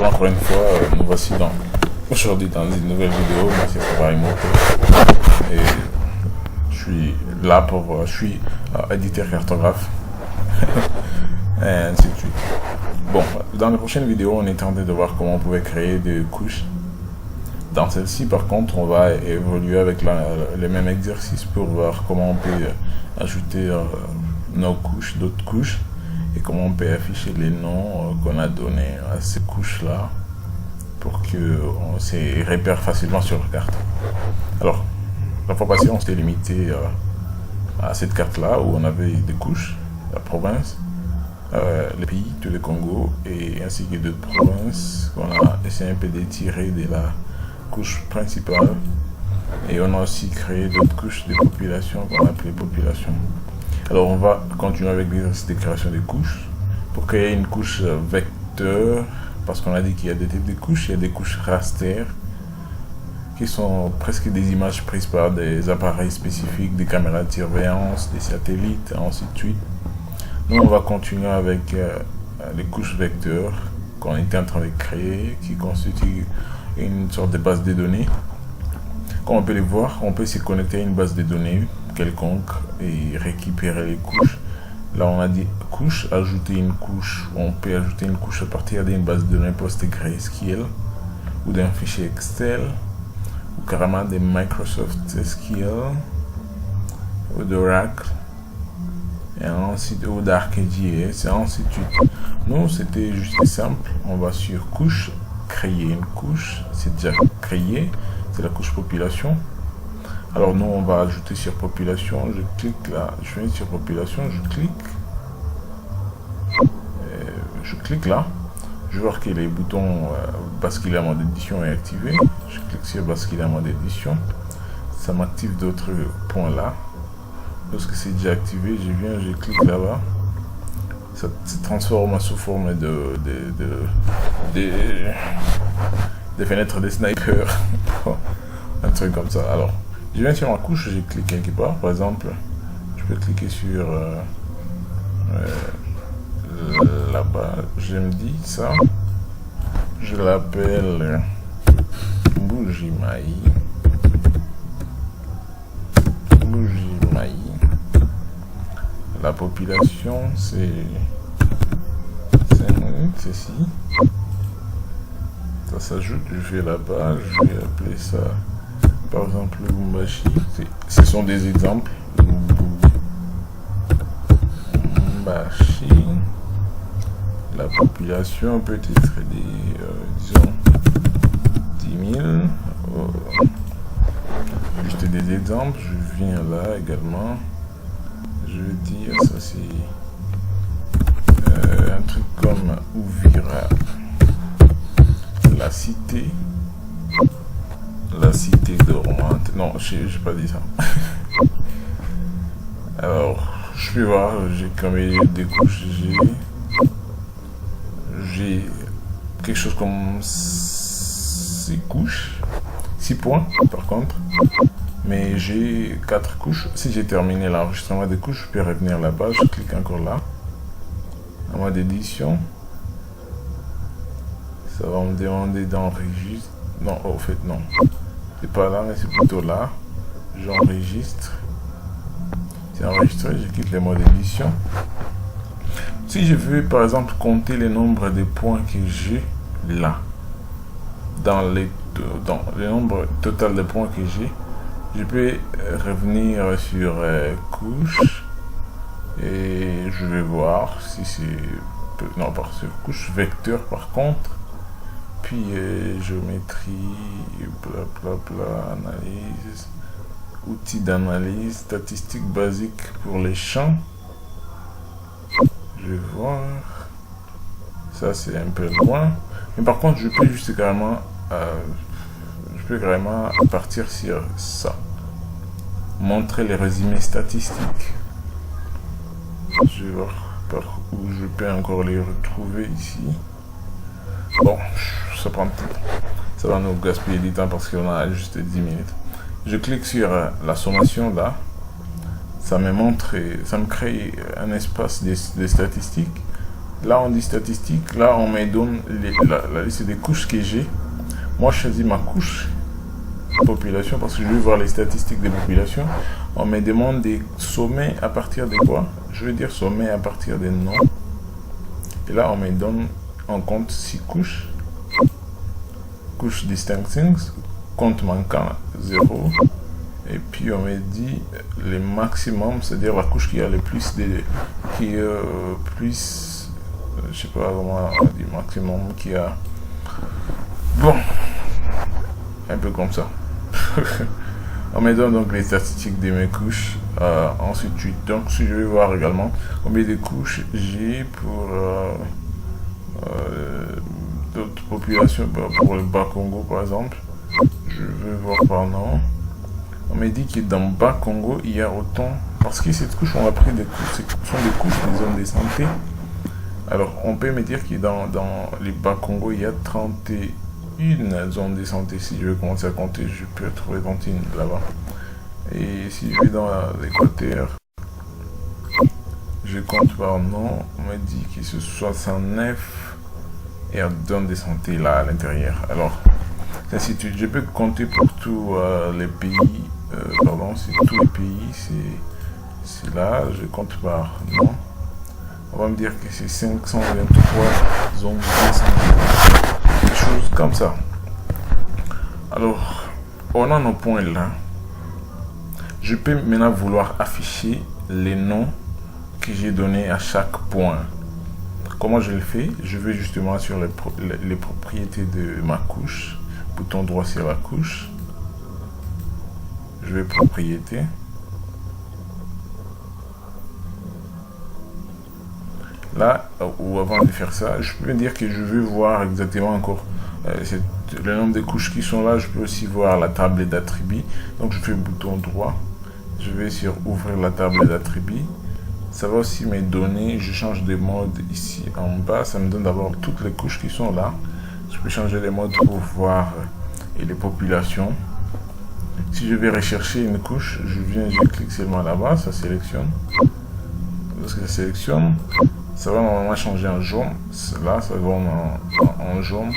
Bonjour encore une fois, nous voici aujourd'hui dans une nouvelle vidéo. Moi c'est Fabaimo et je suis là pour je suis éditeur cartographe et ainsi de suite. Bon, dans la prochaine vidéo on est tenté de voir comment on pouvait créer des couches. Dans celle-ci par contre on va évoluer avec les mêmes exercices pour voir comment on peut ajouter nos couches, d'autres couches, et comment on peut afficher les noms qu'on a donnés à ces couches là pour qu'on se repère facilement sur la carte. Alors la fois passée on s'était limité à cette carte là où on avait des couches, la province, le pays de le Congo et ainsi que d'autres provinces qu'on a essayé un peu d'étirer de la couche principale, et on a aussi créé d'autres couches de population qu'on appelait population. Alors on va continuer avec l'exercice de création des couches. Pour créer une couche vecteur, parce qu'on a dit qu'il y a des types de couches, il y a des couches raster qui sont presque des images prises par des appareils spécifiques, des caméras de surveillance, des satellites, ainsi de suite. Nous on va continuer avec les couches vecteurs qu'on était en train de créer, qui constituent une sorte de base de données. Comme on peut les voir, on peut se connecter à une base de données quelconque et récupérer les couches. Là on a dit couche, ajouter une couche. On peut ajouter une couche à partir d'une base de données PostgreSQL ou d'un fichier Excel ou carrément de Microsoft SQL ou d'Oracle et ensuite ou d'ArcGIS et ainsi de suite. Nous c'était juste simple, on va sur couche, créer une couche, c'est déjà créé, c'est la couche population. Alors nous on va ajouter sur population, je clique là, je viens sur population, je clique là, je vois que les boutons basculer en mode édition est activé, je clique sur basculer en mode édition, ça m'active d'autres points là. Lorsque c'est déjà activé, je viens, je clique là-bas, ça se transforme sous forme des fenêtres des snipers, un truc comme ça. Alors je viens sur ma couche, je clique quelque part, par exemple je peux cliquer sur là-bas, je me dis ça, je l'appelle Bujimaï. La population c'est 5 minutes, ceci. Ça s'ajoute, je vais là-bas, je vais appeler ça par exemple Lubumbashi. Ce sont des exemples. Lubumbashi. La population peut être disons 10 000. Juste des exemples. Je viens là également. Je veux dire, ça c'est un truc comme Uvira. La cité dormante. Non, j'ai pas dit ça. Alors, je peux voir, j'ai comme des couches, j'ai quelque chose comme 6 couches, 6 points par contre, mais j'ai 4 couches. Si j'ai terminé l'enregistrement des couches, je peux revenir là-bas, je clique encore là, en mode édition. Ça va me demander d'enregistrer. Non, au fait, non. C'est pas là, mais c'est plutôt là. J'enregistre. C'est enregistré, je quitte le mode édition. Si je veux, par exemple, compter le nombre de points que j'ai là, dans le nombre total de points que j'ai, je peux revenir sur couche et je vais voir si c'est. Non, par sur couche vecteur par contre. Puis géométrie, bla, analyse, outils d'analyse, statistiques basiques pour les champs. Je vais voir. Ça c'est un peu loin. Mais par contre je peux juste carrément partir sur ça. Montrer les résumés statistiques. Je vais voir par où je peux encore les retrouver ici. Bon, ça va nous gaspiller du temps parce qu'on a juste 10 minutes. Je clique sur la sommation là, ça me crée un espace des statistiques Là, on dit statistiques. Là, on me donne la liste des couches que j'ai. Moi, je choisis ma couche population parce que je veux voir les statistiques des populations. On me demande des sommets à partir de quoi? Je veux dire sommet à partir des noms. Et là, on me donne en compte 6 couches. Couche distinctions, compte manquant 0. Et puis on me dit les maximums, c'est-à-dire la couche qui a le plus de, je sais pas comment on dit maximum, qui a, bon, un peu comme ça. On me donne donc les statistiques de mes couches, ainsi de suite. Donc si je vais voir également combien de couches j'ai pour d'autres populations, pour le Bas-Congo par exemple, je vais voir par nom. On m'a dit que dans Bas-Congo, il y a autant, parce que cette couche, on a pris des couches, ce sont des couches des zones de santé. Alors, on peut me dire que dans les Bas-Congo, il y a 31 zones de santé. Si je veux commencer à compter, je peux trouver 31 là-bas. Et si je vais dans l'Équateur, je compte par nom, on m'a dit que ce 69 zones de santé là à l'intérieur. Alors, ainsi de suite, je peux compter pour tous les pays. Pardon, c'est tous les pays, c'est là, je compte par nom. On va me dire que c'est 523 zones de santé, des choses comme ça. Alors, on a nos points là. Je peux maintenant vouloir afficher les noms que j'ai donnés à chaque point. Comment je le fais? Je vais justement sur les propriétés de ma couche. Bouton droit sur la couche. Je vais propriété. Là, ou avant de faire ça, je peux dire que je veux voir exactement encore le nombre de couches qui sont là. Je peux aussi voir la table d'attributs. Donc je fais bouton droit. Je vais sur ouvrir la table d'attributs. Ça va aussi me donner, je change de mode ici en bas. Ça me donne d'abord toutes les couches qui sont là. Je peux changer les modes pour voir les populations. Si je vais rechercher une couche, je viens, je clique seulement là-bas, ça sélectionne. Lorsque ça sélectionne, ça va normalement changer en jaune. Là, ça va en jaune.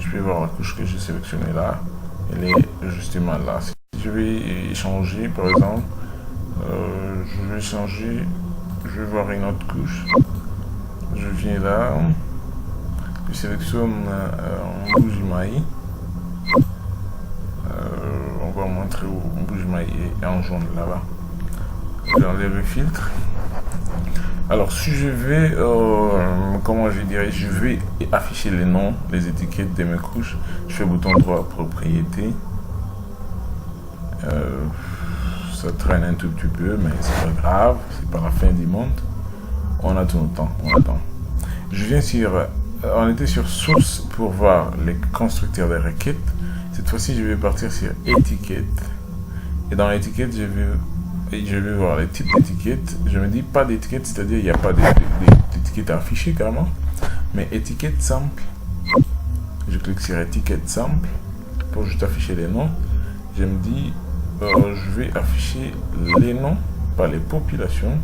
Je peux voir la couche que j'ai sélectionnée là. Elle est justement là. Si je vais changer, par exemple, je vais voir une autre couche. Je viens là, je sélectionne en Mbuji-Mayi. On va montrer où Mbuji-Mayi est en jaune là-bas. J'enlève le filtre. Alors si je vais, comment je dirais, je vais afficher les noms, les étiquettes de mes couches. Je fais bouton droit propriété. Ça traîne un tout petit peu, mais c'est pas grave, c'est pas la fin du monde. On a tout le temps, on attend. Je viens sur, on était sur source pour voir les constructeurs de requêtes. Cette fois-ci, je vais partir sur étiquette. Et dans l'étiquette, je vais voir les types d'étiquettes. Je me dis pas d'étiquette, c'est-à-dire il n'y a pas d'étiquette affichée carrément, mais étiquette simple. Je clique sur étiquette simple pour juste afficher les noms. Je me dis, je vais afficher les noms, pas les populations.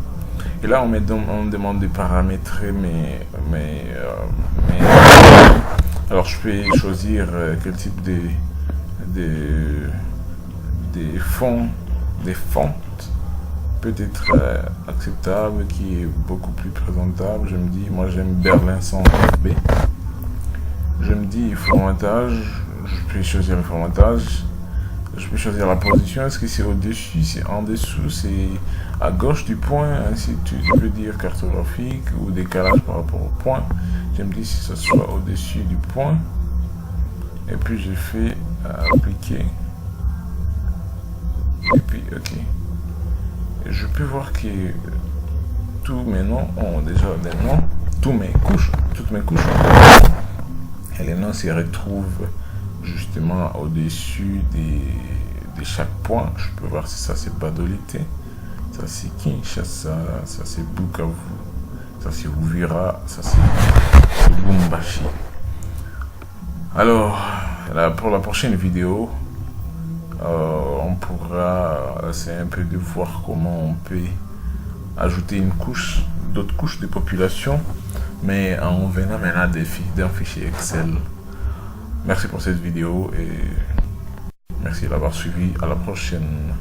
Et là, on me demande de paramétrer alors, je peux choisir quel type des fonds, des fontes peut être acceptable, qui est beaucoup plus présentable. Je me dis, moi j'aime Berlin sans FB. Je me dis formatage, je peux choisir le formatage. Je peux choisir la position, est-ce que c'est au-dessus, c'est en dessous, c'est à gauche du point, ainsi de suite. Je peux dire cartographique ou décalage par rapport au point. Je me dis si ça soit au-dessus du point. Et puis je fais appliquer. Et puis ok. Et je peux voir que tous mes noms ont déjà des noms. Toutes mes couches. Et les noms se retrouvent justement au-dessus de chaque point. Je peux voir si ça c'est Badolité, ça c'est Kinshasa, ça c'est Bukavu, ça c'est Uvira, ça c'est Lubumbashi. Alors là, pour la prochaine vidéo, on pourra essayer un peu de voir comment on peut ajouter une couche, d'autres couches de population mais on venant maintenant d'un fichier Excel. Merci pour cette vidéo et merci d'avoir suivi. À la prochaine.